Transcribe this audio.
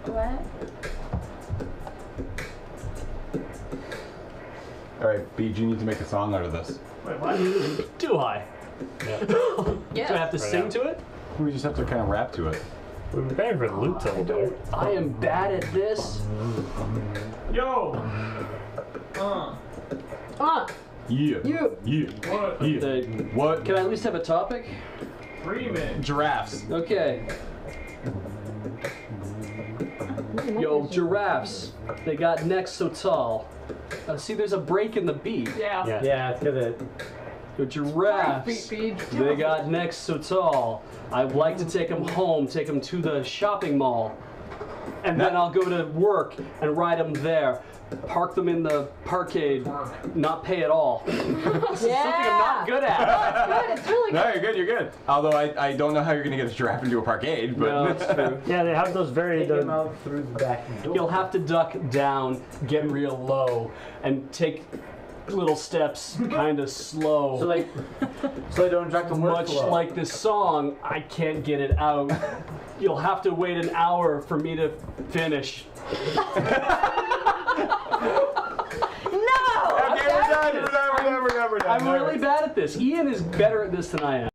What? Alright, Beej, you need to make a song out of this. Wait, what? Do I? Yeah. Yes. Do I have to Right sing now. to it? We just have to kind of rap to it. We've been paying for the loot till though. I am bad at this. Yo! Yeah. You. Yeah. What? Yeah. What? Can I at least have a topic? Remix. Giraffes. Okay. Yo, giraffes. They got necks so tall. See, there's a break in the beat. Yeah. Yeah. Yeah, it's because it. Yo, giraffes. They got necks so tall. I'd like to take them home, take them to the shopping mall. And then I'll go to work and ride them there. Park them in the parkade, not pay at all. This is something I'm not good at. Good. It's really good. No, you're good, you're good. Although I don't know how you're going to get a giraffe into a parkade, but... No, it's true. Yeah, they have those very. Take him out through the back door. You'll have to duck down, get real low, and take little steps kind of slow. So like, so they don't attract the Much workflow. like this song, I can't get it out. You'll have to wait an hour for me to finish. No! Okay, we're done, we're done, we're done, we're done, we're done. I'm really bad at this. Ian is better at this than I am.